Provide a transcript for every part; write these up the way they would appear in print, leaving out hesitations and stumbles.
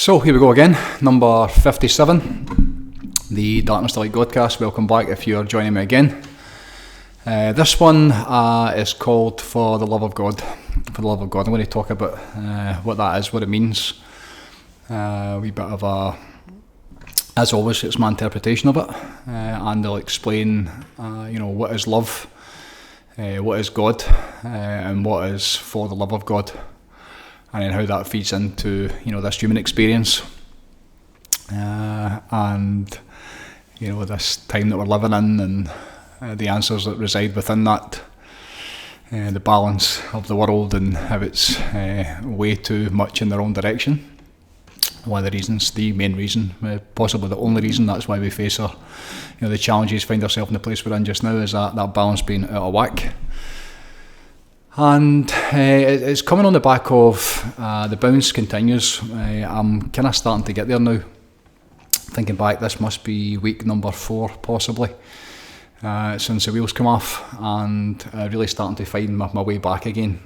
So here we go again, number 57, the Darkness to Light Godcast. Welcome back if you're joining me again. This one is called For the Love of God. For the Love of God. I'm going to talk about what that is, what it means. A wee bit of a, as always, it's my interpretation of it, and I'll explain, what is love, what is God, and what is for the love of God. And then how that feeds into, this human experience, and, this time that we're living in, and the answers that reside within that, the balance of the world and how it's way too much in their own direction. One of the reasons, the main reason, possibly the only reason, that's why we face the challenges, find ourselves in the place we're in just now, is that balance being out of whack. And it's coming on the back of the bounce continues. I'm kind of starting to get there now. Thinking back, this must be week number 4 possibly, since the wheels come off, and really starting to find my way back again.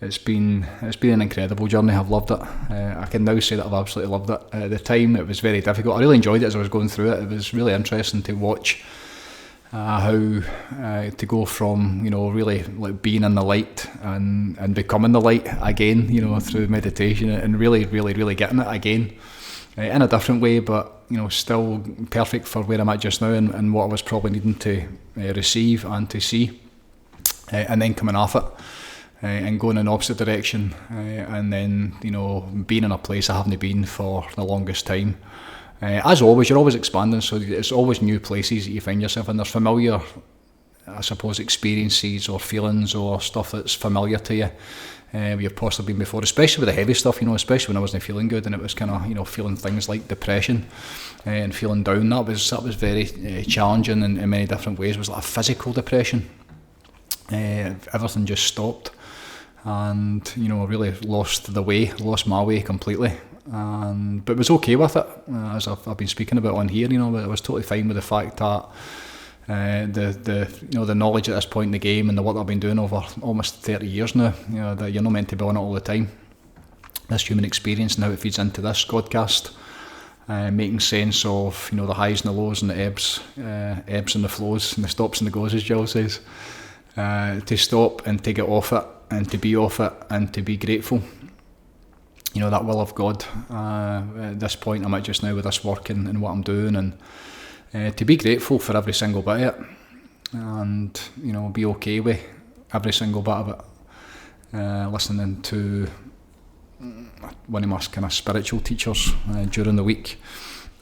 It's been an incredible journey. I've loved it. I can now say that I've absolutely loved it. At the time it was very difficult. I really enjoyed it as I was going through it. It was really interesting to watch how to go from really like being in the light and becoming the light again, through meditation, and really getting it again in a different way, but still perfect for where I'm at just now, and what I was probably needing to receive and to see, and then coming off it and going in the opposite direction, and then being in a place I haven't been for the longest time. As always, you're always expanding, so it's always new places that you find yourself in. There's familiar, I suppose, experiences or feelings or stuff that's familiar to you, where you've possibly been before, especially with the heavy stuff, especially when I wasn't feeling good and it was kind of, feeling things like depression and feeling down. That was very challenging in many different ways. It was like a physical depression. Everything just stopped, and really lost my way completely. But was okay with it, as I've been speaking about on here. I was totally fine with the fact that the knowledge at this point in the game and the work I've been doing over almost 30 years now, that you're not meant to be on it all the time. This human experience and how it feeds into this podcast, making sense of the highs and the lows and the ebbs and the flows and the stops and the goes, as Jill says. To stop and to get off it and to be off it and to be grateful. That will of God, at this point I'm at just now with this work and what I'm doing, and to be grateful for every single bit of it, and be okay with every single bit of it. Listening to one of my kind of spiritual teachers during the week,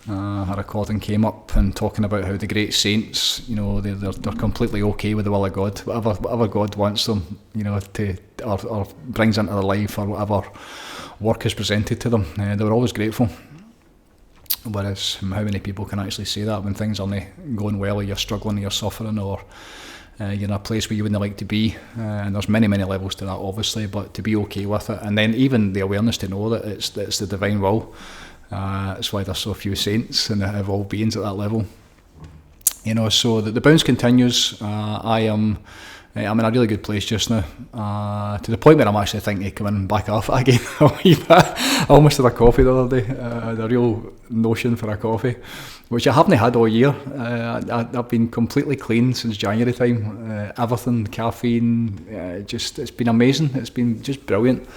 a recording came up and talking about how the great saints, they're completely okay with the will of God, whatever God wants them, to or brings into their life, or whatever work is presented to them. They were always grateful. Whereas how many people can actually say that when things aren't going well, or you're struggling, or you're suffering, or you're in a place where you wouldn't like to be? And there's many levels to that, obviously, but to be okay with it, and then even the awareness to know that it's the divine will. That's why there's so few saints and have all beings at that level. So the bounce continues. I'm in a really good place just now, to the point where I'm actually thinking of coming back off it again a wee bit. I almost had a coffee the other day, the real notion for a coffee, which I haven't had all year. I've been completely clean since January time. Everything, caffeine, it's been amazing. It's been just brilliant.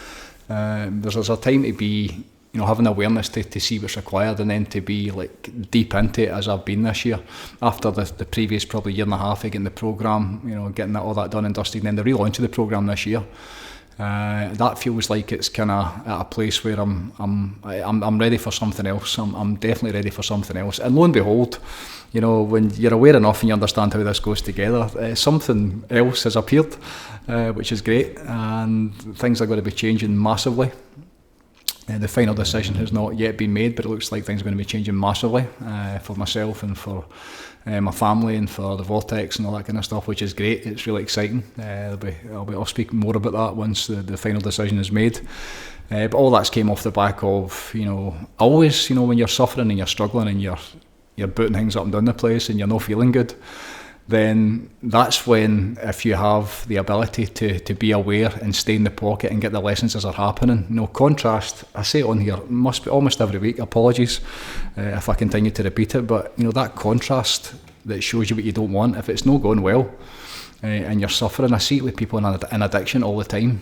There's a time to be, having awareness to see what's required, and then to be like deep into it as I've been this year, after the previous probably year and a half of getting the programme, getting all that done and dusted, and then the relaunch of the programme this year. That feels like it's kind of at a place where I'm ready for something else. I'm definitely ready for something else. And lo and behold, when you're aware enough and you understand how this goes together, something else has appeared, which is great, and things are going to be changing massively. The final decision has not yet been made, but it looks like things are going to be changing massively for myself and for my family and for the Vortex and all that kind of stuff, which is great. It's really exciting. I'll speak more about that once the final decision is made. But all that's came off the back of, always, when you're suffering and you're struggling and you're booting things up and down the place and you're not feeling good, then that's when, if you have the ability to be aware and stay in the pocket and get the lessons as they're happening. Contrast, I say it on here, must be almost every week, apologies if I continue to repeat it, but that contrast that shows you what you don't want, if it's not going well and you're suffering, I see it with people in addiction all the time,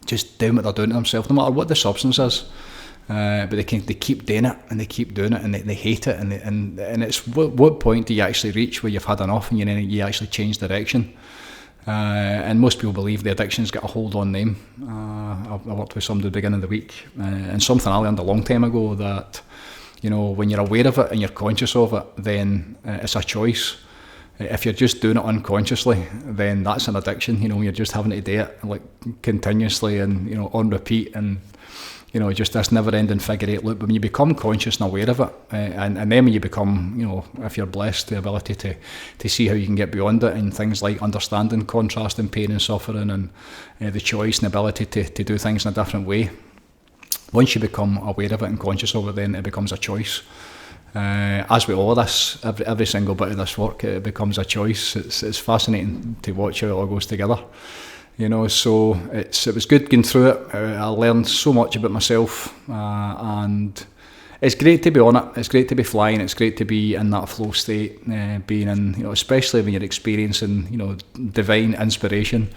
just doing what they're doing to themselves, no matter what the substance is. But they keep doing it and they keep doing it and they hate it and it's what point do you actually reach where you've had enough and you actually change direction? And most people believe the addiction's got a hold on them. I worked with somebody at the beginning of the week, and something I learned a long time ago, that when you're aware of it and you're conscious of it, then it's a choice. If you're just doing it unconsciously, then that's an addiction. You're just having to do it like continuously and on repeat, and just this never-ending figure-eight loop. But when you become conscious and aware of it, and then when you become, if you're blessed, the ability to see how you can get beyond it, and things like understanding contrast and pain and suffering, and the choice and ability to do things in a different way. Once you become aware of it and conscious of it, then it becomes a choice. As with all of this, every single bit of this work, it becomes a choice. It's fascinating to watch how it all goes together. So it was good going through it. I learned so much about myself, and it's great to be on it. It's great to be flying. It's great to be in that flow state, being in, especially when you're experiencing, divine inspiration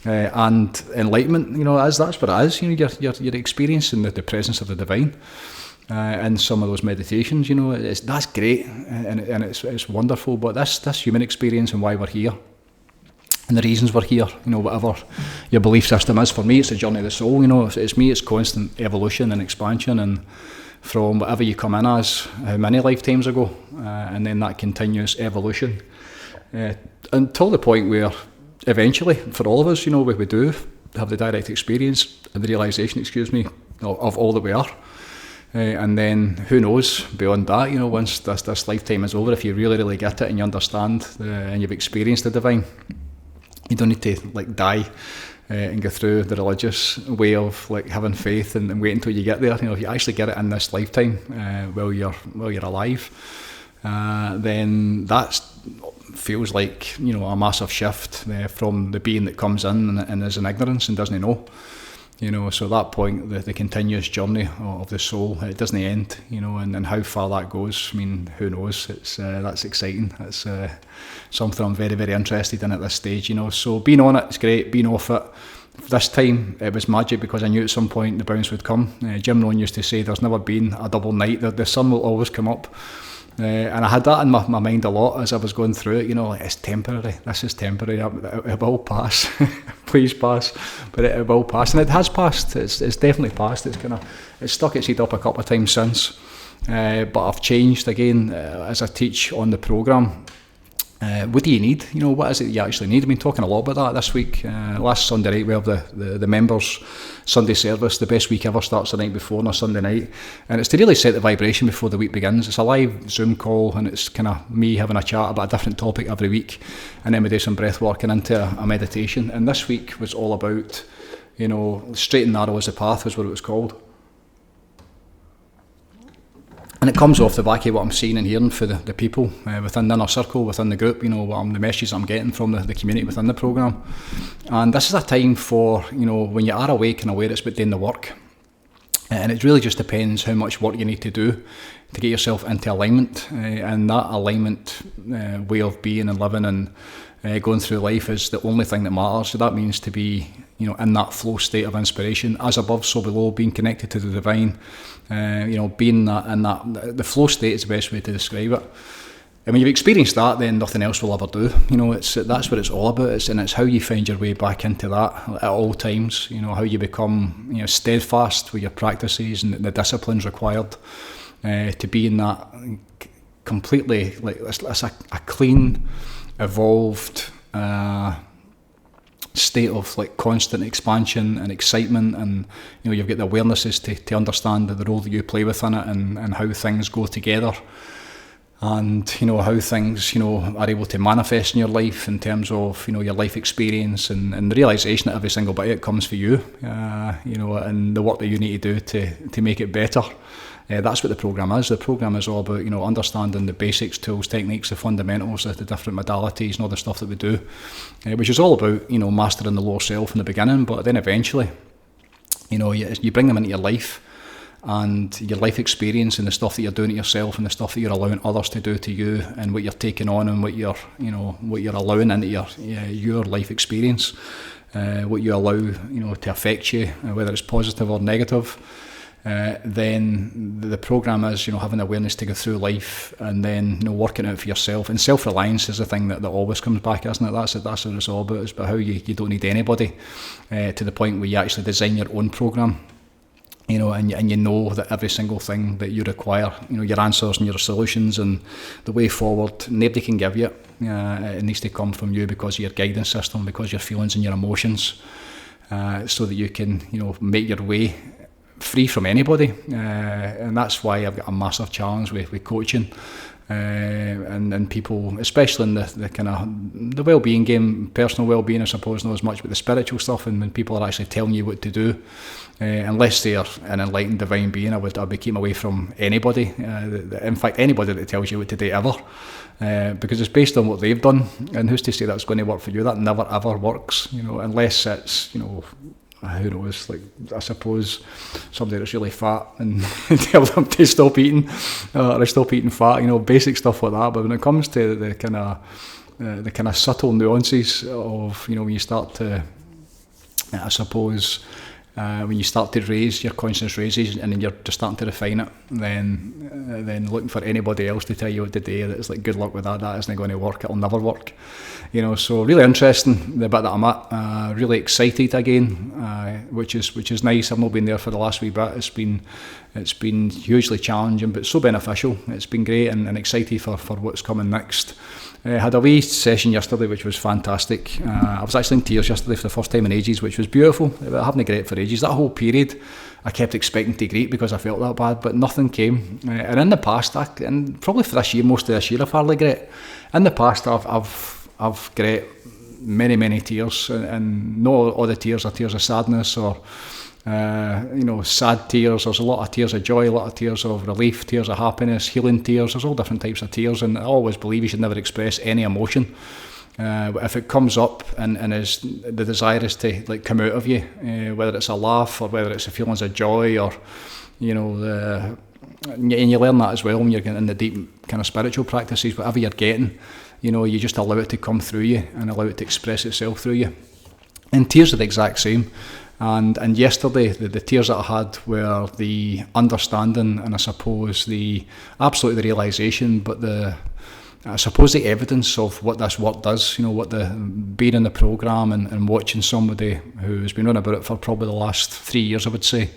and enlightenment. That's what it is. You're experiencing the presence of the divine in some of those meditations. That's great, and it's wonderful. But this human experience and why we're here, and the reasons we're here, whatever your belief system is. For me, it's the journey of the soul. It's me. It's constant evolution and expansion, and from whatever you come in as, how many lifetimes ago, and then that continuous evolution until the point where eventually, for all of us, we do have the direct experience and the realisation, of all that we are. And then who knows beyond that, once this lifetime is over, if you really, really get it and you understand and you've experienced the divine, you don't need to die and go through the religious way of having faith and wait until you get there. If you actually get it in this lifetime while you're alive, then that feels like a massive shift from the being that comes in and is in ignorance and doesn't know. So at that point, the continuous journey of the soul, it doesn't end, and how far that goes, who knows? That's exciting. It's something I'm very, very interested in at this stage, So being on it, it's great. Being off it, this time it was magic because I knew at some point the bounce would come. Jim Rohn used to say there's never been a double night, the sun will always come up. And I had that in my mind a lot as I was going through it, it's temporary, this is temporary, it will pass, please pass, but it will pass, and it has passed, it's definitely passed, it's stuck its head up a couple of times since, but I've changed again as I teach on the programme. What do you need? What is it you actually need? I've been talking a lot about that this week. Last Sunday night we have the members' Sunday service. The best week ever starts the night before on a Sunday night, and it's to really set the vibration before the week begins. It's a live Zoom call, and it's kind of me having a chat about a different topic every week, and then we do some breath work and into a meditation. And this week was all about, straight and narrow as the path was what it was called. And it comes off the back of what I'm seeing and hearing for the people within the inner circle, within the group, the messages I'm getting from the community within the programme. And this is a time for, when you are awake and aware, it's about doing the work. And it really just depends how much work you need to do to get yourself into alignment. And that alignment way of being and living and going through life is the only thing that matters. So that means to be, in that flow state of inspiration, as above, so below, being connected to the divine. Being the flow state is the best way to describe it. And when you've experienced that, then nothing else will ever do. That's what it's all about. It's how you find your way back into that at all times. How you become, steadfast with your practices and the disciplines required to be in that completely, it's a clean, evolved state of constant expansion and excitement, and you've got the awarenesses to understand the role that you play within it, and how things go together, and how things are able to manifest in your life in terms of your life experience, and the realization that every single bit of it comes for you, and the work that you need to do to make it better. That's what the program is. The program is all about, understanding the basics, tools, techniques, the fundamentals, the different modalities and all the stuff that we do, which is all about, mastering the lower self in the beginning, but then eventually, you bring them into your life and your life experience and the stuff that you're doing to yourself and the stuff that you're allowing others to do to you and what you're taking on and what you're allowing into your life experience, what you allow, to affect you, whether it's positive or negative. Then the program is, having awareness to go through life and then, working out for yourself. And self-reliance is the thing that always comes back, isn't it? That's what it's all about. It's about how you don't need anybody, to the point where you actually design your own program. And you know that every single thing that you require, your answers and your solutions and the way forward, nobody can give you it. It needs to come from you because of your guidance system, because of your feelings and your emotions, so that you can, make your way free from anybody. And that's why I've got a massive challenge with coaching. And people, especially in the kind of the well-being game, personal well-being, I suppose, not as much, but the spiritual stuff, and when people are actually telling you what to do, unless they are an enlightened divine being, I'd be keeping away from anybody. In fact, anybody that tells you what to do ever, because it's based on what they've done, and who's to say that's going to work for you? That never ever works, unless it's, who knows, like, I suppose somebody that's really fat and tell them to stop eating or stop eating fat, basic stuff like that. But when it comes to the kind of subtle nuances of, when you start to, I suppose, when you start to raise your conscious raises and then you're just starting to refine it, then looking for anybody else to tell you what to do, that's like, good luck with that. That isn't going to work. It'll never work. So really interesting, the bit that I'm at. Really excited again, which is nice. I've not been there for the last wee bit. It's been hugely challenging, but so beneficial. It's been great, and excited for what's coming next. Had a wee session yesterday which was fantastic. I was actually in tears yesterday for the first time in ages, which was beautiful. I haven't great for ages. That whole period I kept expecting to greet because I felt that bad, but nothing came. And in the past, and probably for this year, most of this year, I've hardly great. In the past, I've great many tears, and not all the tears are tears of sadness or sad tears. There's a lot of tears of joy, a lot of tears of relief, tears of happiness, healing tears. There's all different types of tears, and I always believe you should never express any emotion. But if it comes up and is the desire is to come out of you, whether it's a laugh or whether it's the feelings of joy or and you learn that as well when you're getting in the deep kind of spiritual practices. Whatever you're getting, you just allow it to come through you and allow it to express itself through you. And tears are the exact same. And yesterday, the tears that I had were the understanding and I suppose the realisation, but I suppose the evidence of what this work does, what being in the programme and watching somebody who's been on about it for probably the last 3 years, I would say,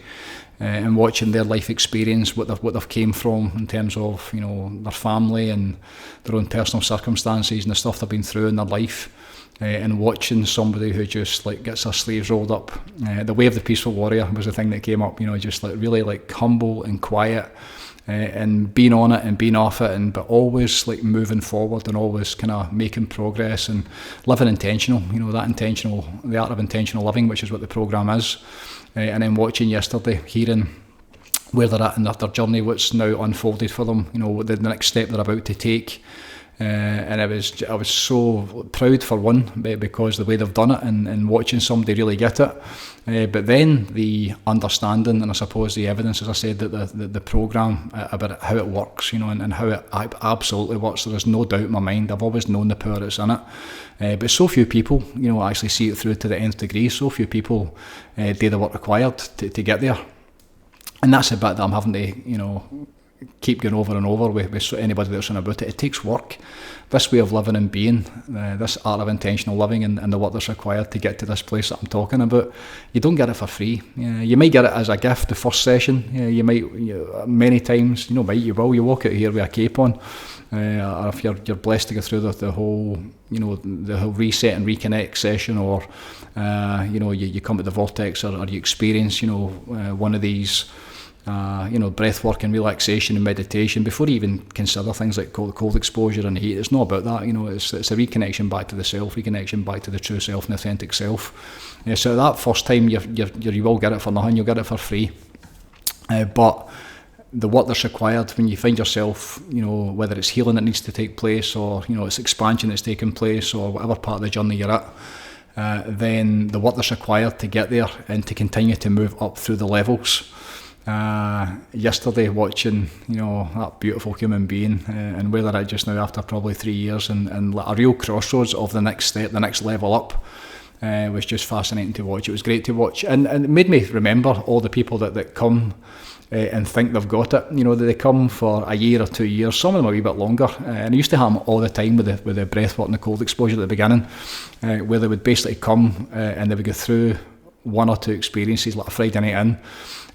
and watching their life experience, what they've came from in terms of, their family and their own personal circumstances and the stuff they've been through in their life. And watching somebody who just gets their sleeves rolled up. The way of the peaceful warrior was the thing that came up, just really humble and quiet, and being on it and being off it, but always moving forward and always kind of making progress and living intentional, the art of intentional living, which is what the programme is. And then watching yesterday, hearing where they're at in their journey, what's now unfolded for them, the next step they're about to take. And I was so proud for one, because the way they've done it and watching somebody really get it, but then the understanding and I suppose the evidence, as I said, that the programme about how it works, and how it absolutely works. There is no doubt in my mind. I've always known the power that's in it, but so few people actually see it through to the nth degree. So few people do the work required to get there, and that's a bit that I'm having to keep going over and over with anybody that's on about it. It takes work. This way of living and being, this art of intentional living and the work that's required to get to this place that I'm talking about, you don't get it for free. You might get it as a gift the first session. You might, many times, you walk out here with a cape on, or if you're blessed to go through the whole, the whole reset and reconnect session, or you come to the vortex, or you experience, one of these breath work and relaxation and meditation before you even consider things like cold exposure and heat. It's not about that, it's a reconnection back to the self, reconnection back to the true self and authentic self. So that first time you will get it for nothing, you'll get it for free. But the work that's required when you find yourself, whether it's healing that needs to take place, or it's expansion that's taking place, or whatever part of the journey you're at, then the work that's required to get there and to continue to move up through the levels. Yesterday, watching that beautiful human being, and where they're at just now after probably 3 years, and a real crossroads of the next step, the next level up, was just fascinating to watch. It was great to watch, and it made me remember all the people that come and think they've got it. That they come for a year or 2 years, some of them a wee bit longer. And I used to have them all the time with the breathwork and the cold exposure at the beginning, where they would basically come and they would go through one or two experiences, like a Friday night in,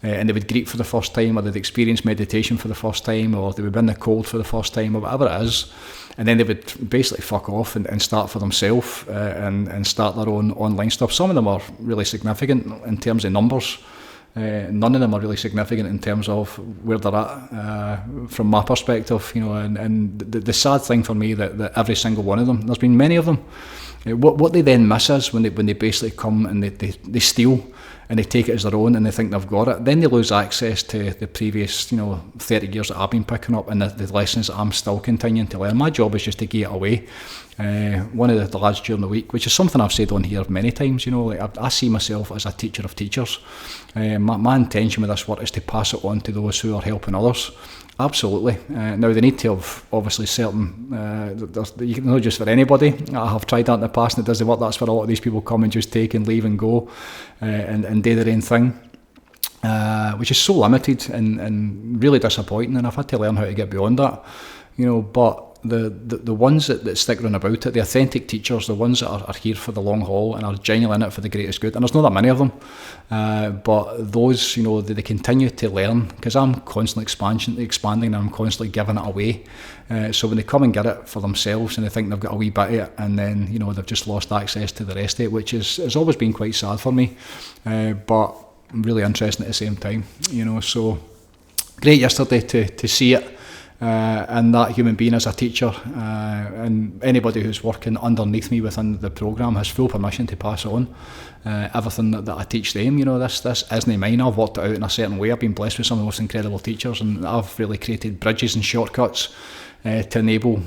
and they would greet for the first time, or they'd experience meditation for the first time, or they would be in the cold for the first time, or whatever it is. And then they would basically fuck off and start for themselves, and start their own online stuff. Some of them are really significant in terms of numbers. None of them are really significant in terms of where they're at, from my perspective. And the sad thing for me that every single one of them, there's been many of them, what they then miss is when they basically come and they steal and they take it as their own and they think they've got it, then they lose access to the previous 30 years that I've been picking up, and the lessons that I'm still continuing to learn. My job is just to get it away. One of the lads during the week, which is something I've said on here many times, I see myself as a teacher of teachers. My intention with this work is to pass it on to those who are helping others. Absolutely. Now they need to have obviously certain, not just for anybody. I have tried that in the past and it doesn't work. That's where a lot of these people come and just take and leave and go, and do their own thing, which is so limited and really disappointing. And I've had to learn how to get beyond that, but the ones that stick around about it, the authentic teachers, the ones that are here for the long haul and are genuinely in it for the greatest good, and there's not that many of them, but those, they continue to learn, because I'm constantly expanding and I'm constantly giving it away, so when they come and get it for themselves and they think they've got a wee bit of it, and then they've just lost access to the rest of it, which has always been quite sad for me, but really interesting at the same time. So great yesterday to see it, and that human being as a teacher, and anybody who's working underneath me within the programme has full permission to pass on everything that I teach them. This isn't mine. I've worked it out in a certain way. I've been blessed with some of the most incredible teachers, and I've really created bridges and shortcuts to enable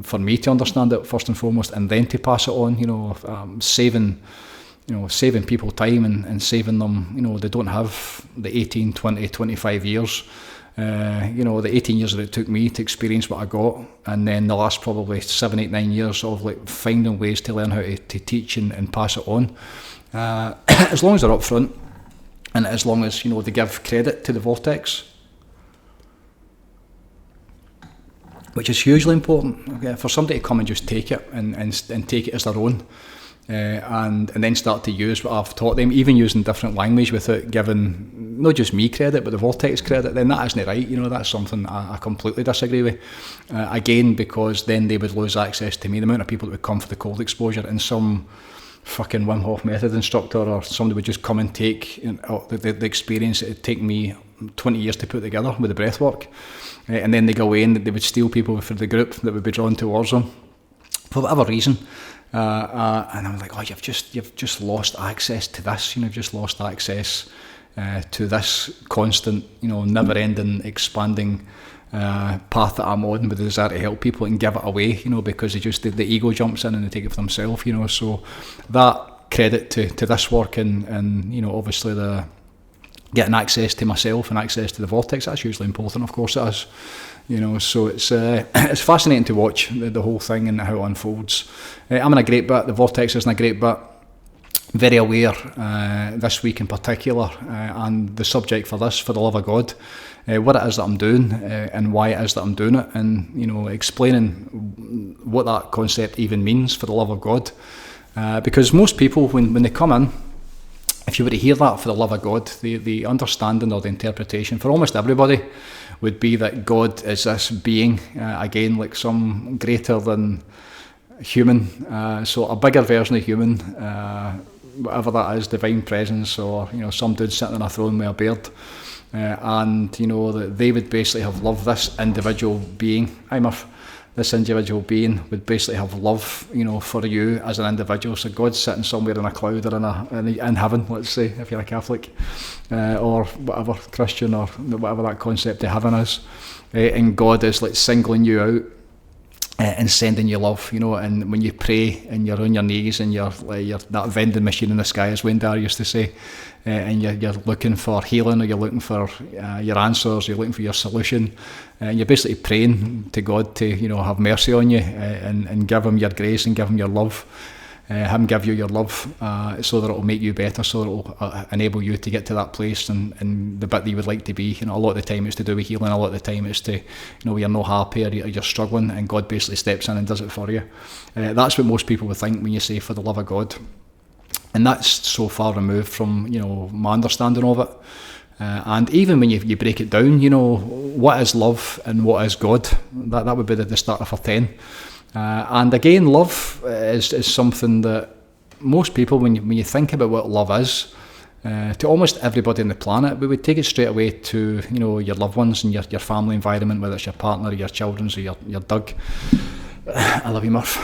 for me to understand it first and foremost, and then to pass it on. Saving people time and saving them. They don't have the 18, 20, 25 years. The 18 years that it took me to experience what I got, and then the last probably 7, 8, 9 years of finding ways to learn how to teach and pass it on. As long as they're up front, and as long as they give credit to the vortex, which is hugely important. Okay? For somebody to come and just take it and take it as their own. And then start to use what I've taught them, even using different language without giving not just me credit but the vortex credit, then that isn't right. That's something I completely disagree with. Again, because then they would lose access to me. The amount of people that would come for the cold exposure, and some fucking Wim Hof method instructor or somebody would just come and take the experience that it'd take me 20 years to put together with the breath work, and then they go away and they would steal people for the group that would be drawn towards them for whatever reason. And I'm like, you've just lost access to this. You've just lost access to this constant, never-ending, expanding path that I'm on with the desire to help people and give it away. Because the ego jumps in and they take it for themselves. So that credit to this work and obviously the getting access to myself and access to the vortex, that's hugely important. Of course it is. So it's fascinating to watch the whole thing and how it unfolds. I'm in a great bit. The vortex is in a great bit. Very aware this week in particular, and the subject for this, for the love of God, what it is that I'm doing and why it is that I'm doing it, and explaining what that concept even means, for the love of God. Because most people, when they come in, if you were to hear that, for the love of God, the understanding or the interpretation for almost everybody would be that God is this being, again, like some greater than human, so a bigger version of human, whatever that is, divine presence, or some dude sitting on a throne with a beard, and that they would basically have loved this individual being. Hi Murph. this individual being would basically have love, for you as an individual. So God's sitting somewhere in a cloud or in heaven, let's say, if you're a Catholic, or whatever, Christian, or whatever that concept of heaven is. And God is like singling you out and sending you love, and when you pray and you're on your knees and you're that vending machine in the sky, as Wayne Dyer used to say, and you're looking for healing, or you're looking for your answers, you're looking for your solution, and you're basically praying to God to have mercy on you, and give him your grace and give him your love, him give you your love, so that it will make you better, so that it will enable you to get to that place and the bit that you would like to be. A lot of the time it's to do with healing, a lot of the time it's to, you're not happy, or you're struggling, and God basically steps in and does it for you. That's what most people would think when you say for the love of God. And that's so far removed from, my understanding of it. And even when you break it down, what is love and what is God? That would be the starter for 10. And again, love is something that most people, when you think about what love is, to almost everybody on the planet, we would take it straight away to your loved ones and your family environment, whether it's your partner or your children's or your dog. I love you, Murph.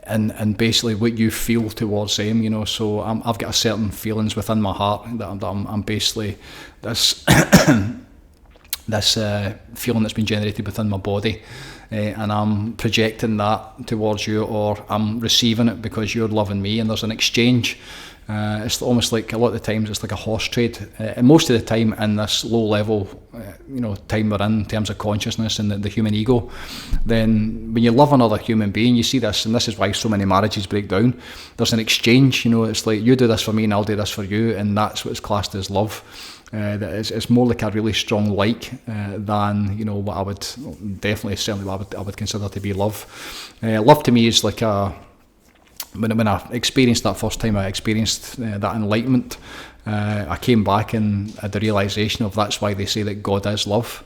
And basically what you feel towards them, so I've got a certain feelings within my heart that I'm basically this this feeling that's been generated within my body, and I'm projecting that towards you, or I'm receiving it because you're loving me, and there's an exchange. It's almost like, a lot of the times it's like a horse trade, and most of the time in this low level time we're in terms of consciousness and the human ego, then when you love another human being, you see this, and this is why so many marriages break down. There's an exchange, it's like you do this for me and I'll do this for you, and that's what's classed as love. It's more like a really strong like than what I would certainly I would consider to be love. Love to me is like when I experienced that first time, I experienced that enlightenment. I came back and had the realisation of that's why they say that God is love,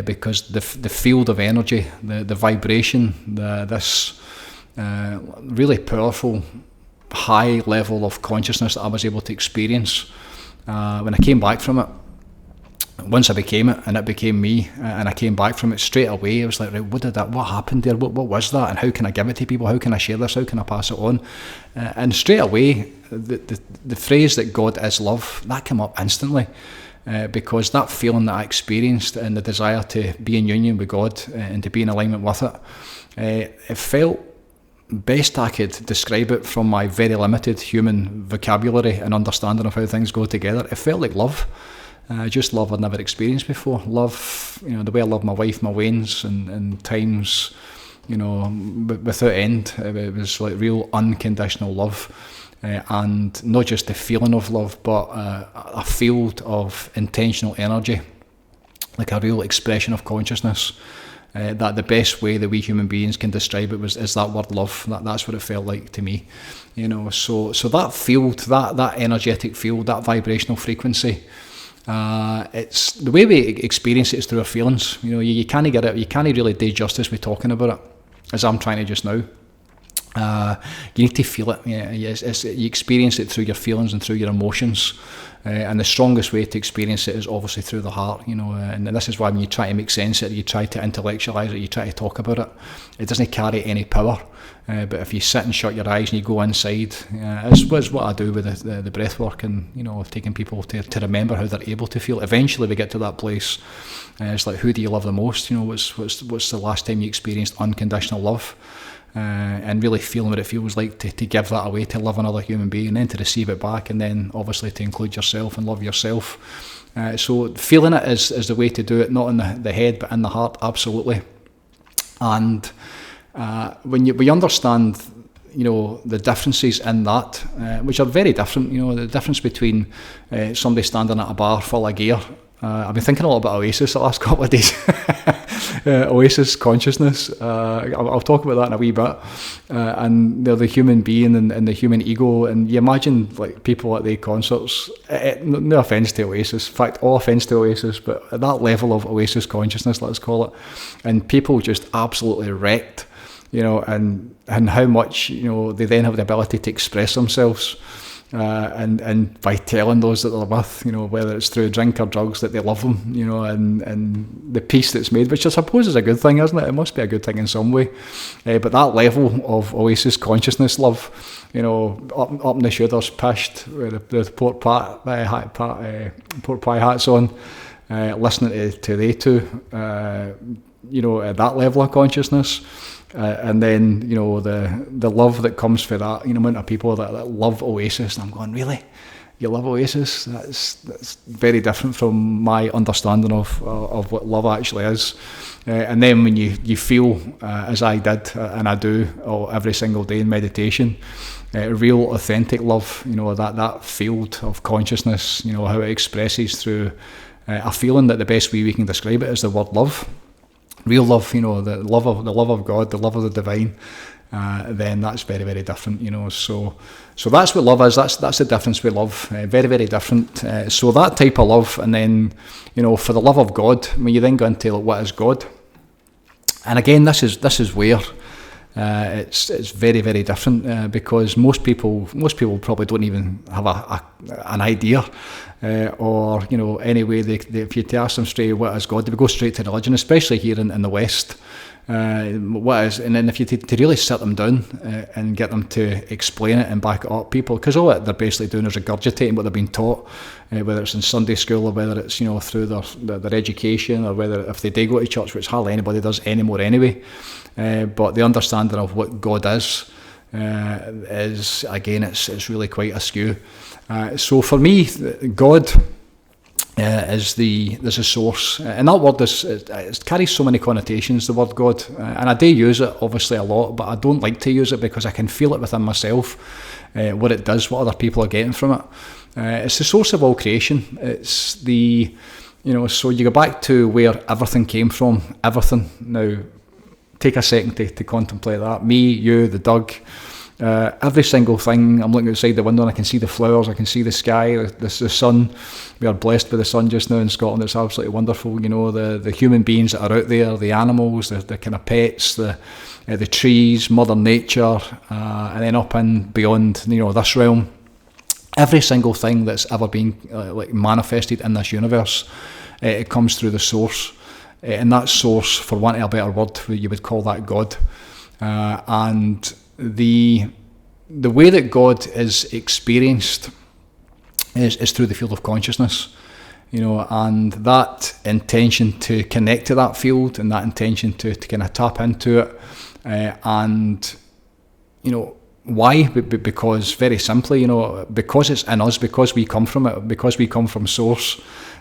because the field of energy, the vibration, this really powerful high level of consciousness that I was able to experience when I came back from it. Once I became it and it became me, and I came back from it straight away, I was like, right, what happened there? What was that? And how can I give it to people? How can I share this? How can I pass it on? And straight away, the phrase that God is love, that came up instantly, because that feeling that I experienced and the desire to be in union with God and to be in alignment with it, it felt best I could describe it from my very limited human vocabulary and understanding of how things go together. It felt like love. Just love I'd never experienced before. Love, the way I love my wife, my Waynes, and times, without end. It was like real unconditional love, and not just the feeling of love, but a field of intentional energy, like a real expression of consciousness. That the best way that we human beings can describe it is that word love. That's what it felt like to me, So that field, that energetic field, that vibrational frequency. It's the way we experience it is through our feelings. You can't get it. You can't really do justice with talking about it, as I'm trying to just now. You need to feel it. You experience it through your feelings and through your emotions. And the strongest way to experience it is obviously through the heart, and this is why when you try to make sense of it, you try to intellectualise it, you try to talk about it, it doesn't carry any power. But if you sit and shut your eyes and you go inside, it's what I do with the breath work, and taking people to remember how they're able to feel. Eventually we get to that place. It's like, who do you love the most? What's the last time you experienced unconditional love? And really feeling what it feels like to give that away, to love another human being, and then to receive it back, and then obviously to include yourself and love yourself. So feeling it is the way to do it, not in the head but in the heart, absolutely. And when we understand the differences in that, which are very different, the difference between somebody standing at a bar full of gear. I've been thinking a lot about Oasis the last couple of days. Oasis consciousness. I'll talk about that in a wee bit. And they're the human being and the human ego. And you imagine like people at the concerts. No offence to Oasis. In fact, all offence to Oasis. But at that level of Oasis consciousness, let's call it, and people just absolutely wrecked. And how much they then have the ability to express themselves. and by telling those that they're with, whether it's through drink or drugs, that they love them, and the peace that's made, which I suppose is a good thing, isn't it? It must be a good thing in some way. But that level of Oasis consciousness love, up in the shoulders, pished with the pork pie hats on, listening to they two, at that level of consciousness. And then, the love that comes for that, amount of people that love Oasis. And I'm going, really? You love Oasis? That's very different from my understanding of what love actually is. And then when you feel, as I did, and I do every single day in meditation, real authentic love, that field of consciousness, how it expresses through a feeling that the best way we can describe it is the word love. Real love, the love of God, the love of the divine, then that's very, very different, So that's what love is. That's the difference with love. Very, very different. So that type of love, and then for the love of God, when you then go into what is God, and again, this is where it's very, very different because most people probably don't even have an idea. Or any way if you ask them straight what is God, they would go straight to religion, especially here in the West. What is, and then if you to really sit them down and get them to explain it and back it up, because all they're basically doing is regurgitating what they've been taught, whether it's in Sunday school or whether it's through their education, or whether if they do go to church, which hardly anybody does anymore anyway. But the understanding of what God is again, it's really quite askew. So for me, God is there's a source, and that word it carries so many connotations, the word God, and I do use it obviously a lot, but I don't like to use it because I can feel it within myself, what it does, what other people are getting from it. It's the source of all creation. It's the, so you go back to where everything came from, everything. Now, take a second to contemplate that. Me, you, the dog, every single thing. I'm looking outside the window and I can see the flowers, I can see the sky, the sun. We are blessed with the sun just now in Scotland. It's absolutely wonderful. The human beings that are out there, the animals, the kind of pets, the trees, Mother Nature, and then up and beyond, this realm. Every single thing that's ever been manifested in this universe, it comes through the source. And that source, for want of a better word, you would call that God. And the way that God is experienced is through the field of consciousness, and that intention to connect to that field, and that intention to kind of tap into it, and why? Because very simply, because it's in us, because we come from it, because we come from source.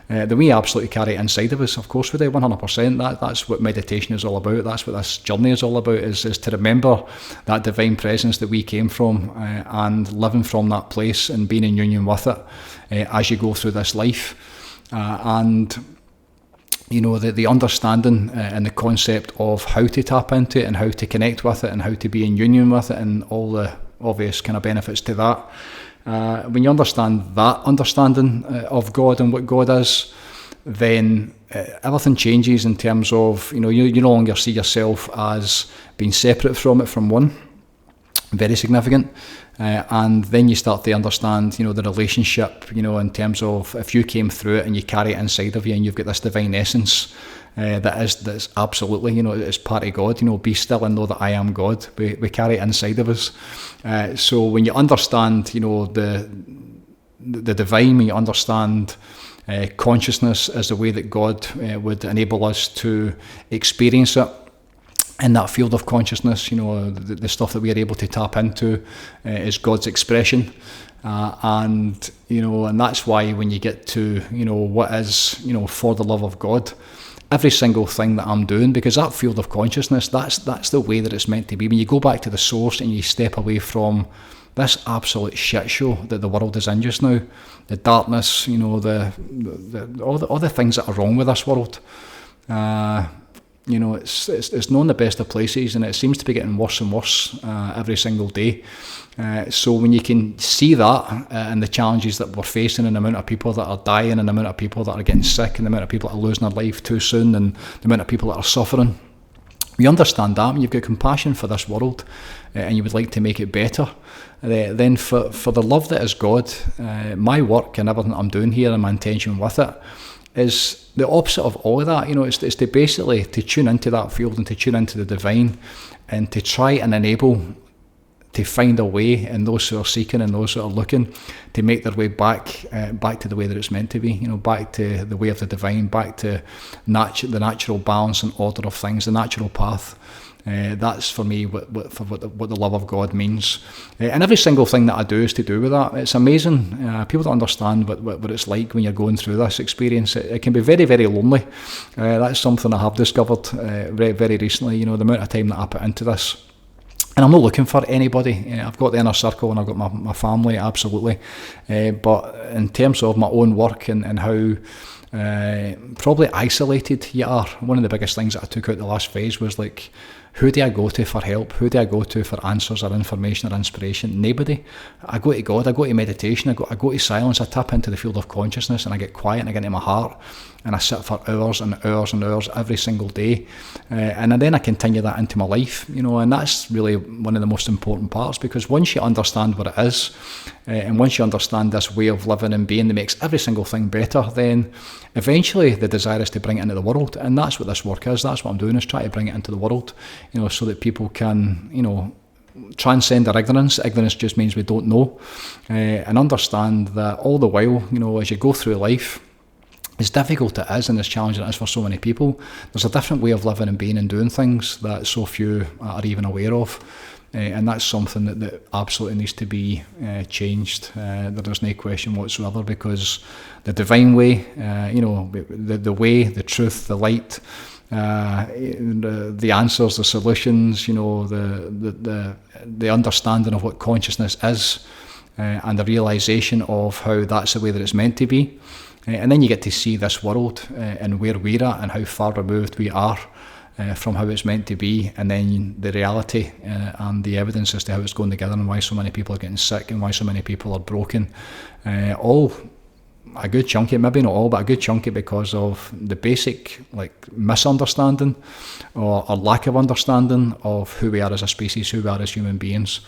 Then we absolutely carry it inside of us. Of course we do, 100%. That's what meditation is all about. That's what this journey is all about, is to remember that divine presence that we came from, and living from that place and being in union with it as you go through this life. And the understanding and the concept of how to tap into it and how to connect with it and how to be in union with it and all the obvious kind of benefits to that. When you understand that understanding of God and what God is, then everything changes in terms of, you no longer see yourself as being separate from it, from one. Very significant. And then you start to understand, the relationship, in terms of if you came through it and you carry it inside of you and you've got this divine essence, that's absolutely, it's part of God. Be still and know that I am God. We carry it inside of us. So when you understand, the divine, when you understand consciousness as the way that God would enable us to experience it in that field of consciousness, the stuff that we are able to tap into is God's expression. And that's why when you get to, what is, for the love of God, every single thing that I'm doing, because that field of consciousness, that's the way that it's meant to be. When you go back to the source and you step away from this absolute shit show that the world is in just now, the darkness, all the things that are wrong with this world, it's not in the best of places, and it seems to be getting worse and worse every single day. So when you can see that and the challenges that we're facing, and the amount of people that are dying, and the amount of people that are getting sick, and the amount of people that are losing their life too soon, and the amount of people that are suffering, you understand that, and you've got compassion for this world, and you would like to make it better, then for the love that is God, my work and everything I'm doing here and my intention with it is the opposite of all of that. It's to basically to tune into that field and to tune into the divine, and to try and enable, to find a way in those who are seeking and those who are looking, to make their way back to the way that it's meant to be, back to the way of the divine, back to the natural balance and order of things, the natural path. That's for me what the love of God means. And every single thing that I do is to do with that. It's amazing. People don't understand what it's like when you're going through this experience. It can be very, very lonely. That's something I have discovered very, very recently, the amount of time that I put into this. And I'm not looking for anybody. I've got the inner circle and I've got my family, absolutely. But in terms of my own work and how probably isolated you are, one of the biggest things that I took out the last phase was like, who do I go to for help? Who do I go to for answers or information or inspiration? Nobody. I go to God, I go to meditation, I go to silence, I tap into the field of consciousness and I get quiet and I get into my heart and I sit for hours and hours and hours every single day. And then I continue that into my life, and that's really one of the most important parts, because once you understand what it is, and once you understand this way of living and being that makes every single thing better, then eventually the desire is to bring it into the world. And that's what this work is. That's what I'm doing, is try to bring it into the world, so that people can, transcend their ignorance. Ignorance just means we don't know, and understand that all the while, as you go through life, as difficult it is and as challenging it is for so many people, there's a different way of living and being and doing things that so few are even aware of. And that's something that absolutely needs to be changed. There's no question whatsoever, because the divine way, the way, the truth, the light, the answers, the solutions, the understanding of what consciousness is, and the realisation of how that's the way that it's meant to be. And then you get to see this world and where we're at and how far removed we are from how it's meant to be, and then the reality and the evidence as to how it's going together and why so many people are getting sick and why so many people are broken. All a good chunk of it, maybe not all, but a good chunk of it, because of the basic misunderstanding or lack of understanding of who we are as a species, who we are as human beings.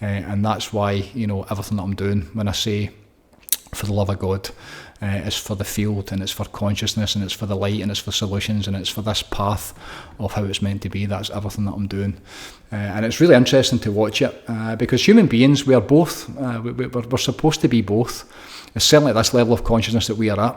And that's why, everything that I'm doing, when I say for the love of God, it's for the field, and it's for consciousness, and it's for the light, and it's for solutions, and it's for this path of how it's meant to be. That's everything that I'm doing. And it's really interesting to watch it, because human beings, we are both, we're supposed to be both. It's certainly at this level of consciousness that we are at.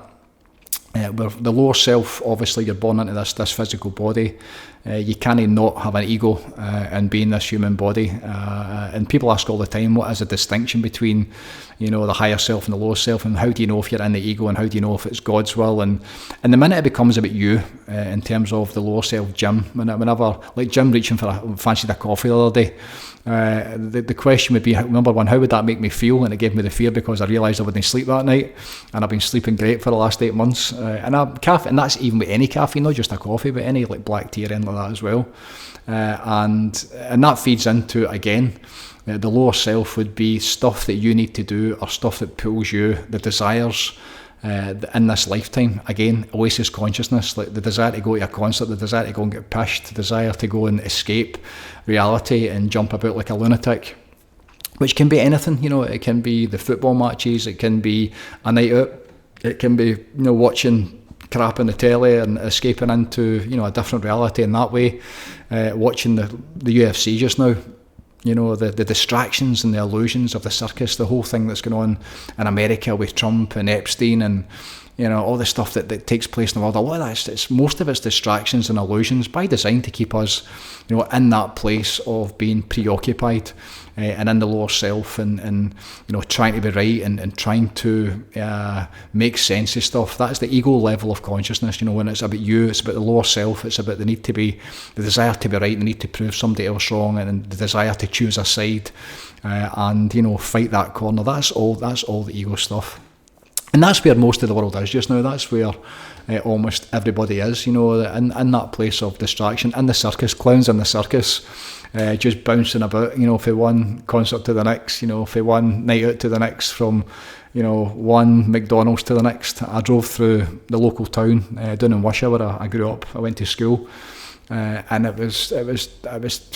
Where the lower self, obviously you're born into this physical body. You can't not have an ego and be in this human body. And people ask all the time, what is the distinction between, the higher self and the lower self, and how do you know if you're in the ego, and how do you know if it's God's will? And the minute it becomes about you, in terms of the lower self, Jim, whenever, like Jim reaching for fancied a coffee the other day, the question would be, number one, how would that make me feel? And it gave me the fear, because I realised I wouldn't sleep that night, and I've been sleeping great for the last 8 months. And that's even with any caffeine, not just a coffee, but any like black tea or anything like that as well. And that feeds into, again, the lower self would be stuff that you need to do, or stuff that pulls you, the desires in this lifetime. Again, oasis consciousness, like the desire to go to a concert, the desire to go and get pished, the desire to go and escape reality and jump about like a lunatic, which can be anything. It can be the football matches, it can be a night out, it can be watching crap on the telly and escaping into a different reality in that way. Watching the UFC just now, the distractions and the illusions of the circus, the whole thing that's going on in America with Trump and Epstein, and all the stuff that takes place in the world. A lot of that, most of it's distractions and illusions by design to keep us in that place of being preoccupied and in the lower self, and trying to be right and trying to make sense of stuff. That's the ego level of consciousness. When it's about you, it's about the lower self, it's about the desire to be right, the need to prove somebody else wrong, and the desire to choose a side and fight that corner. That's all the ego stuff. And that's where most of the world is just now. That's where almost everybody is, in that place of distraction. In the circus, clowns in the circus, just bouncing about, from one concert to the next, from one night out to the next, from, one McDonald's to the next. I drove through the local town down in Wishaw, where I grew up. I went to school. And it was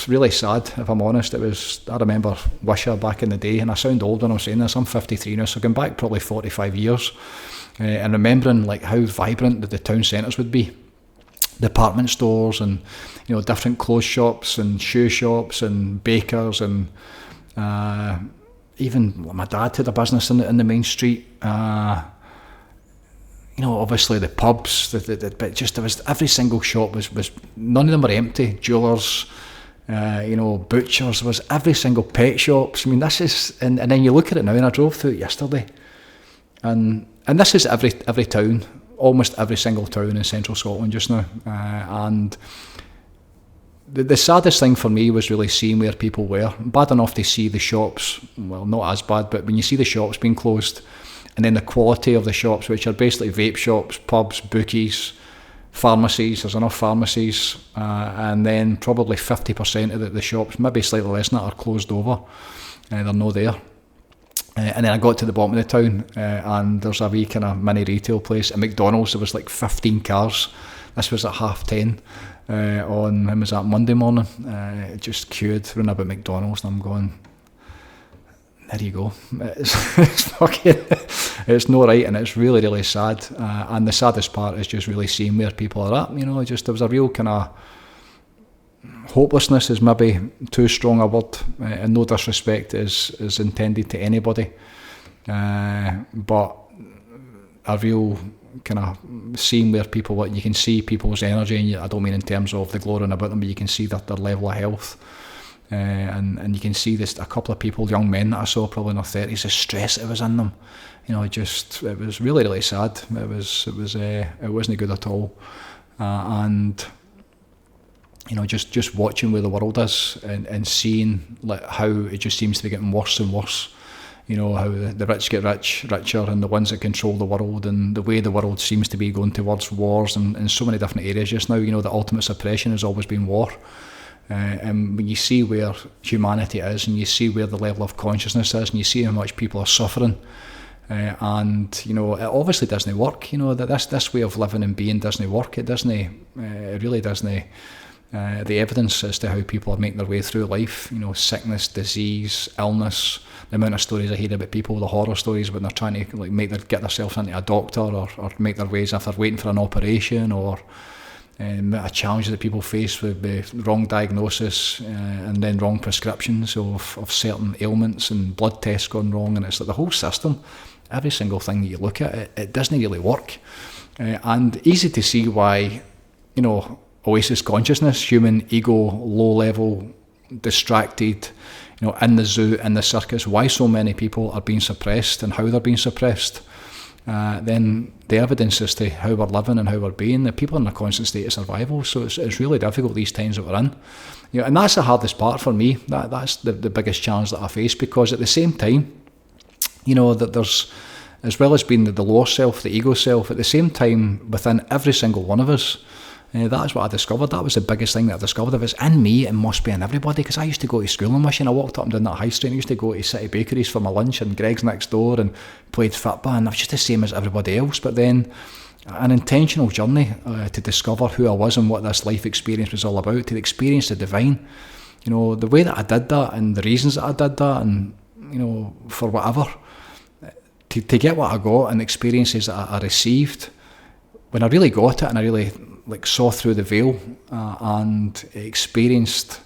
really sad, if I'm honest. I remember Wishaw back in the day, and I sound old when I'm saying this. I'm 53 now, so going back probably 45 years, and remembering like how vibrant the town centres would be. Department stores and different clothes shops and shoe shops and bakers and even my dad had a business in the main street. Obviously the pubs, but just there was every single shop was none of them were empty. Jewellers, butchers, there was every single pet shops. I mean, this is and then you look at it now, and I drove through it yesterday, and this is every town. Almost every single town in central Scotland just now, and the saddest thing for me was really seeing where people were. Bad enough to see the shops, well, not as bad, but when you see the shops being closed, and then the quality of the shops, which are basically vape shops, pubs, bookies, pharmacies. There's enough pharmacies, and then probably 50% of the shops, maybe slightly less than that, are closed over. They're no there. And then I got to the bottom of the town, and there's a wee kind of mini retail place. At McDonald's, there was like 15 cars. This was at 10:30 on, when was that, Monday morning. Just queued round about McDonald's, and I'm going, there you go. It's not right, and it's really, really sad. And the saddest part is just really seeing where people are at. Just there was a real kind of hopelessness is maybe too strong a word, and no disrespect is intended to anybody, but a real kind of seeing where people, you can see people's energy, and I don't mean in terms of the glorying about them, but you can see that their level of health, and you can see this, a couple of people, young men that I saw probably in their 30s, the stress that was in them, it was really, really sad. It wasn't good at all, and just watching where the world is, and seeing like how it just seems to be getting worse and worse. How the rich get richer, and the ones that control the world, and the way the world seems to be going towards wars in so many different areas just now. The ultimate suppression has always been war. And when you see where humanity is, and you see where the level of consciousness is, and you see how much people are suffering, and it obviously doesn't work. That this way of living and being doesn't work. It doesn't. It really doesn't. The evidence as to how people are making their way through life, sickness, disease, illness, the amount of stories I hear about people, the horror stories when they're trying to get themselves into a doctor, or make their ways if they're waiting for an operation, or a challenge that people face with the wrong diagnosis, and then wrong prescriptions of certain ailments, and blood tests gone wrong, and it's like the whole system, every single thing that you look at, it doesn't really work, and easy to see why, Oasis consciousness, human ego, low level, distracted, in the zoo, in the circus, why so many people are being suppressed and how they're being suppressed. Then the evidence as to how we're living and how we're being, the people are in a constant state of survival. So it's really difficult these times that we're in. And that's the hardest part for me. That's the biggest challenge that I face, because at the same time, that there's, as well as being the lower self, the ego self, at the same time, within every single one of us, that's what I discovered. That was the biggest thing that I discovered. If it's in me, it must be in everybody. Because I used to go to school in Wishaw, and I walked up and down that high street, and I used to go to City Bakeries for my lunch, and Greg's next door, and played football, and I was just the same as everybody else. But then an intentional journey to discover who I was and what this life experience was all about, to experience the divine. The way that I did that, and the reasons that I did that, and for whatever, to get what I got, and experiences that I received, when I really got it, and I really saw through the veil, and experienced,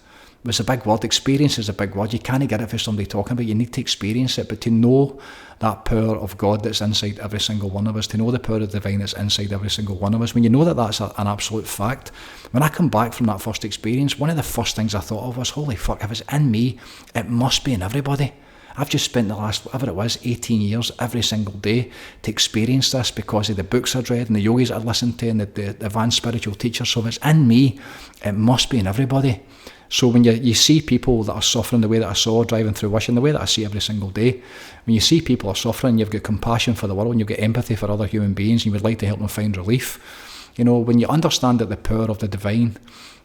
was a big word. Experience is a big word. You can't get it for somebody talking about. You need to experience it, but to know that power of God that's inside every single one of us, to know the power of the divine that's inside every single one of us, when you know that that's an absolute fact. When I come back from that first experience, one of the first things I thought of was, holy fuck, if it's in me, it must be in everybody. I've just spent the last, whatever it was, 18 years every single day to experience this, because of the books I'd read and the yogis I'd listened to, and the advanced spiritual teachers. So if it's in me, it must be in everybody. So when you see people that are suffering the way that I saw driving through Wishaw, and the way that I see every single day, when you see people are suffering, you've got compassion for the world, and you've got empathy for other human beings, and you would like to help them find relief. When you understand that the power of the divine,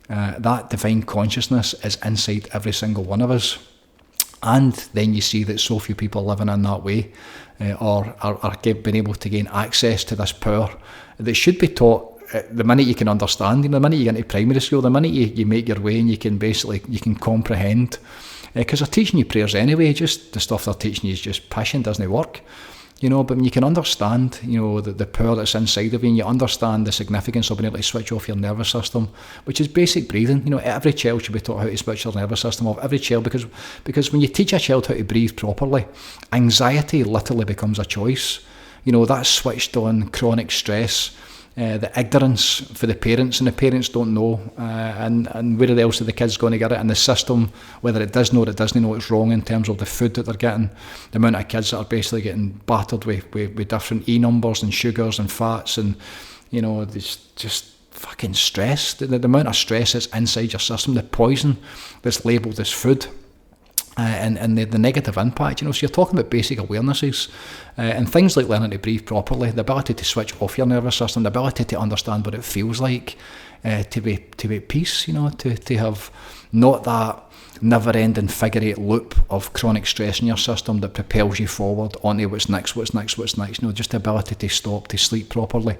that divine consciousness is inside every single one of us, and then you see that so few people living in that way, or are being able to gain access to this power that should be taught the minute you can understand, the minute you get into primary school, the minute you make your way and you can comprehend, because they're teaching you prayers anyway, just the stuff they're teaching you is just passion, doesn't work. But when you can understand, the power that's inside of you, and you understand the significance of being able to switch off your nervous system, which is basic breathing. Every child should be taught how to switch their nervous system off. Every child, because when you teach a child how to breathe properly, anxiety literally becomes a choice. That's switched on chronic stress. The ignorance for the parents, and the parents don't know, and where else are the kids going to get it? And the system, whether it does know or it doesn't know, it's wrong in terms of the food that they're getting. The amount of kids that are basically getting battered with different E numbers and sugars and fats, and there's just fucking stress. The amount of stress that's inside your system, the poison that's labelled as food. And the negative impact, so you're talking about basic awarenesses, and things like learning to breathe properly, the ability to switch off your nervous system, the ability to understand what it feels like to be at peace, to have not that never-ending figure eight loop of chronic stress in your system that propels you forward onto what's next, just the ability to stop, to sleep properly,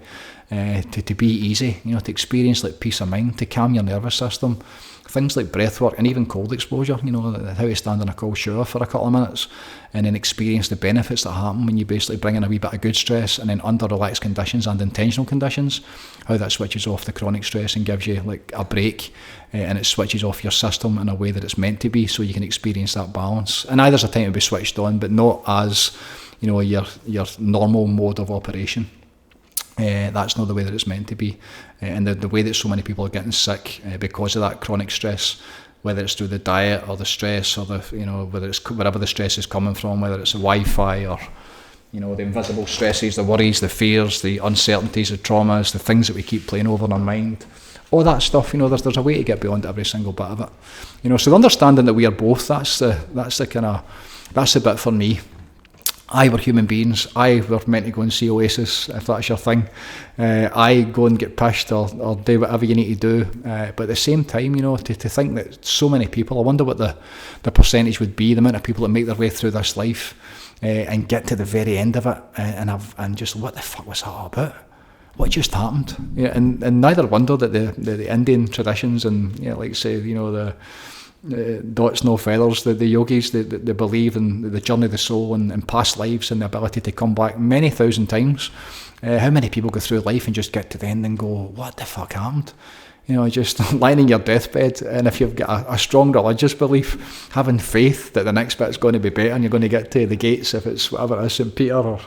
to be easy, to experience like peace of mind, to calm your nervous system. Things like breath work and even cold exposure, how to stand in a cold shower for a couple of minutes and then experience the benefits that happen when you basically bring in a wee bit of good stress, and then under relaxed conditions and intentional conditions, how that switches off the chronic stress and gives you like a break, and it switches off your system in a way that it's meant to be, so you can experience that balance. And there's a time to be switched on, but not as your normal mode of operation. That's not the way that it's meant to be, and the way that so many people are getting sick because of that chronic stress, whether it's through the diet or the stress or the whether it's wherever the stress is coming from, whether it's the Wi-Fi or the invisible stresses, the worries, the fears, the uncertainties, the traumas, the things that we keep playing over in our mind, all that stuff. There's a way to get beyond every single bit of it. So the understanding that we are both, that's the bit for me. We're human beings. We're meant to go and see Oasis, if that's your thing. Go and get pushed or do whatever you need to do. But at the same time, to think that so many people, I wonder what the percentage would be, the amount of people that make their way through this life and get to the very end of it and just, what the fuck was that all about? What just happened? And neither wonder that the Indian traditions and, like say, the dots, no feathers, the yogis, they believe in the journey of the soul and past lives and the ability to come back many thousand times. How many people go through life and just get to the end and go, what the fuck happened? Just lying in your deathbed, and if you've got a strong religious belief, having faith that the next bit's going to be better and you're going to get to the gates, if it's whatever it is, St. Peter or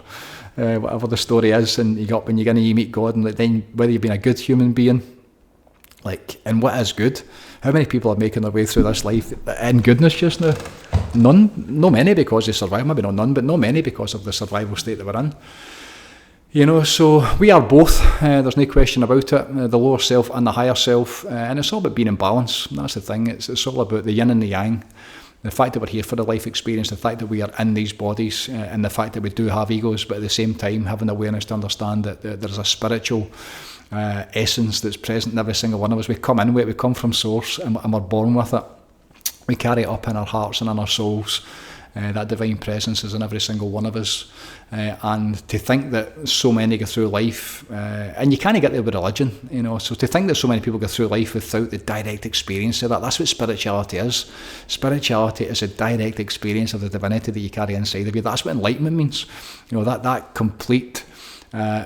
whatever the story is, and you go up and you're going to meet God, and then whether you've been a good human being, and what is good? How many people are making their way through this life in goodness just now? None. No many, because they survive. Maybe not none, but no many, because of the survival state that we're in. So we are both. There's no question about it. The lower self and the higher self, and it's all about being in balance. That's the thing. It's all about the yin and the yang. The fact that we're here for the life experience, the fact that we are in these bodies, and the fact that we do have egos, but at the same time having awareness to understand that there's a spiritual essence that's present in every single one of us. We come in with it, we come from source, and we're born with it. We carry it up in our hearts and in our souls. That divine presence is in every single one of us. And to think that so many go through life, and you can't get there with religion, so to think that so many people go through life without the direct experience of that's what spirituality is. Spirituality is a direct experience of the divinity that you carry inside of you. That's what enlightenment means. That complete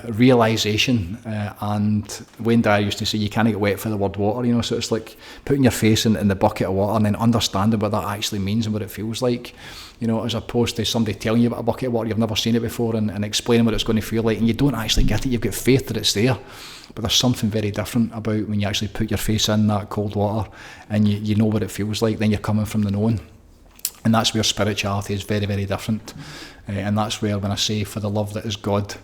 realisation, and Wayne Dyer used to say you can't get wet for the word water, so it's like putting your face in the bucket of water and then understanding what that actually means and what it feels like, as opposed to somebody telling you about a bucket of water, you've never seen it before, and explaining what it's going to feel like, and you don't actually get it. You've got faith that it's there, but there's something very different about when you actually put your face in that cold water and you know what it feels like. Then you're coming from the known. And that's where spirituality is very, very different. And that's where, when I say for the love that is God,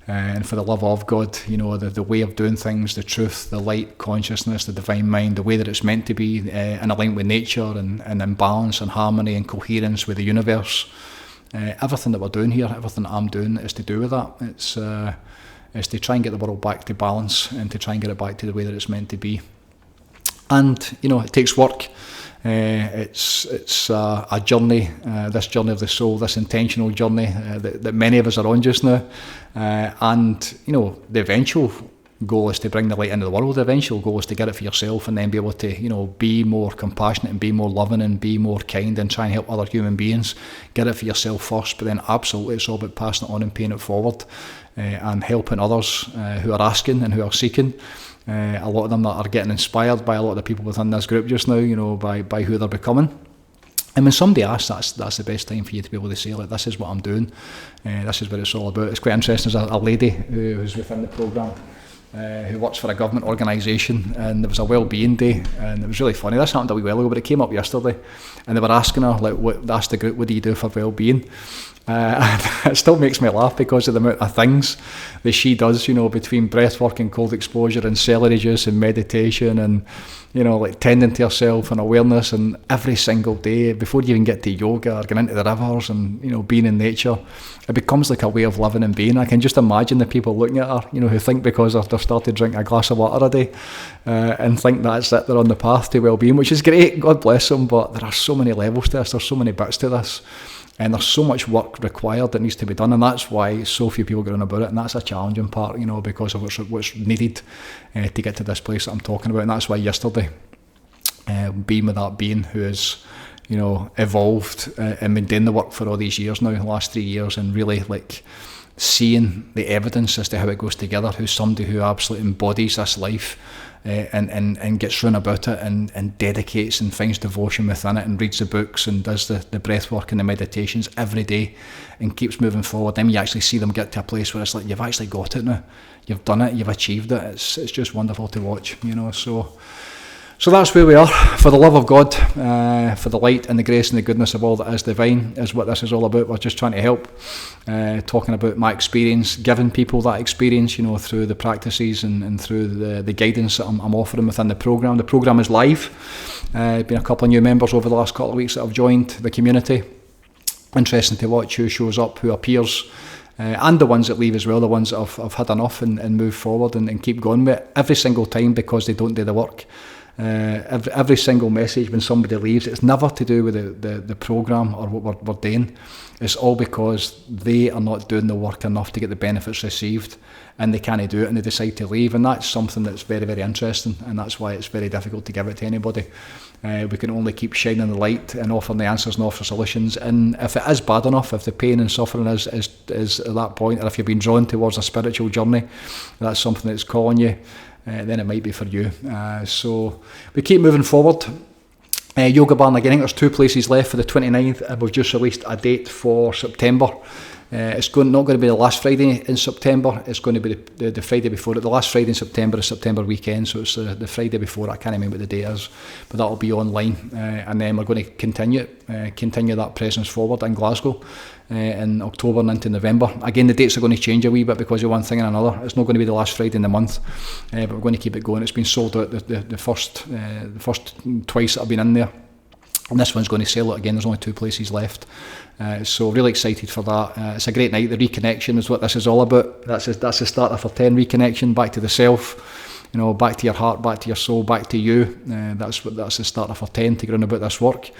and for the love of God, the way of doing things, the truth, the light consciousness, the divine mind, the way that it's meant to be, in alignment with nature and in balance and harmony and coherence with the universe. Everything that we're doing here, everything that I'm doing is to do with that. It's to try and get the world back to balance and to try and get it back to the way that it's meant to be. And, it takes work. It's a journey, this journey of the soul, this intentional journey that many of us are on just now, and the eventual goal is to bring the light into the world. The eventual goal is to get it for yourself and then be able to, you know, be more compassionate and be more loving and be more kind and try and help other human beings. Get it for yourself first, but then absolutely it's all about passing it on and paying it forward and helping others who are asking and who are seeking. A lot of them that are getting inspired by a lot of the people within this group just now, you know, by who they're becoming. And when somebody asks, that's the best time for you to be able to say, like, this is what I'm doing, this is what it's all about. It's quite interesting. There's a lady who's within the programme who works for a government organisation, and there was a wellbeing day, and it was really funny. This happened a wee while ago, but it came up yesterday, and they were asking her, like, asked the group, what do you do for wellbeing? And it still makes me laugh because of the amount of things that she does, you know, between breathwork and cold exposure and celery juice and meditation and, you know, like tending to yourself and awareness, and every single day before you even get to yoga or going into the rivers and, you know, being in nature, it becomes like a way of living and being. I can just imagine the people looking at her, you know, who think because they've started drinking a glass of water a day and think that's it, they're on the path to well-being, which is great, God bless them, but there are so many levels to this, there's so many bits to this. And there's so much work required that needs to be done, and that's why so few people get on about it, and that's a challenging part, you know, because of what's needed to get to this place that I'm talking about. And that's why yesterday, being with that being who has, you know, evolved and been doing the work for all these years now, the last 3 years, and really like seeing the evidence as to how it goes together, who's somebody who absolutely embodies this life and gets run about it and dedicates and finds devotion within it and reads the books and does the breath work and the meditations every day and keeps moving forward. Then you actually see them get to a place where it's like, you've actually got it now, you've done it, you've achieved it. It's just wonderful to watch, you know. So that's where we are. For the love of God, for the light and the grace and the goodness of all that is divine is what this is all about. We're just trying to help, talking about my experience, giving people that experience, you know, through the practices and through the guidance that I'm offering within the programme. The programme is live. Been a couple of new members over the last couple of weeks that have joined the community. Interesting to watch who shows up, who appears, and the ones that leave as well, the ones that have had enough and move forward and keep going with it every single time because they don't do the work. Every single message when somebody leaves, it's never to do with the programme or what we're doing. It's all because they are not doing the work enough to get the benefits received, and they can't do it and they decide to leave. And that's something that's very, very interesting, and that's why it's very difficult to give it to anybody. We can only keep shining the light and offering the answers and offer solutions. And if it is bad enough, if the pain and suffering is at that point, or if you've been drawn towards a spiritual journey, that's something that's calling you, then it might be for you. So we keep moving forward. Yoga Barn again, I think there's 2 places left for the 29th, and we've just released a date for September. It's not going to be the last Friday in September, it's going to be the Friday before it. The last Friday in September is September weekend, so it's the Friday before. I can't remember what the date is, but that'll be online, and then we're going to continue that presence forward in Glasgow in October and into November. Again, the dates are going to change a wee bit because of one thing and another. It's not going to be the last Friday in the month, but we're going to keep it going. It's been sold out the first twice that I've been in there, and this one's going to sell it again. There's only 2 places left, so really excited for that. It's a great night. The reconnection is what this is all about. That's the starter for 10, reconnection back to the self, you know, back to your heart, back to your soul, back to you. That's the starter for 10 to go on about this work.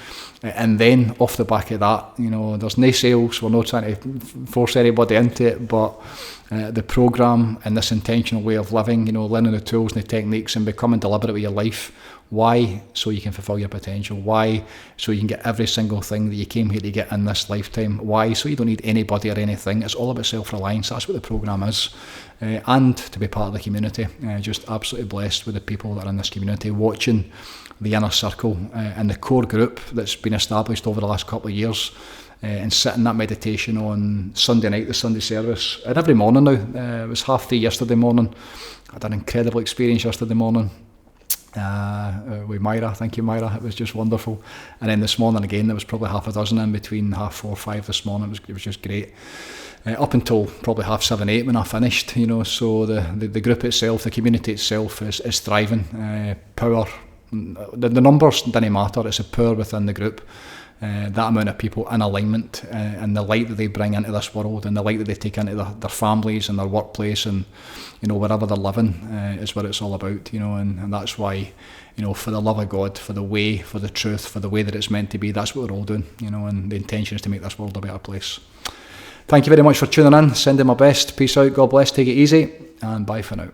And then off the back of that, you know, there's no sales. We're not trying to force anybody into it, but the programme and this intentional way of living, you know, learning the tools and the techniques and becoming deliberate with your life. Why? So you can fulfill your potential. Why? So you can get every single thing that you came here to get in this lifetime. Why? So you don't need anybody or anything. It's all about self-reliance. That's what the programme is. And to be part of the community. Just absolutely blessed with the people that are in this community, watching the inner circle and the core group that's been established over the last couple of years, and sitting that meditation on Sunday night, the Sunday service, and every morning now. It was 3:30 yesterday morning. I had an incredible experience yesterday morning with Myra. Thank you, Myra. It was just wonderful. And then this morning again, there was probably half a dozen in between 4:30, 5 this morning. It was just great. Up until probably 7:30, 8 when I finished, you know. So the group itself, the community itself is thriving. Power, the numbers didn't matter. It's a power within the group. That amount of people in alignment, and the light that they bring into this world, and the light that they take into their families and their workplace, and, you know, wherever they're living, is what it's all about, you know. And that's why, you know, for the love of God, for the way, for the truth, for the way that it's meant to be, that's what we're all doing, you know. And the intention is to make this world a better place. Thank you very much for tuning in. Sending my best. Peace out. God bless. Take it easy, and bye for now.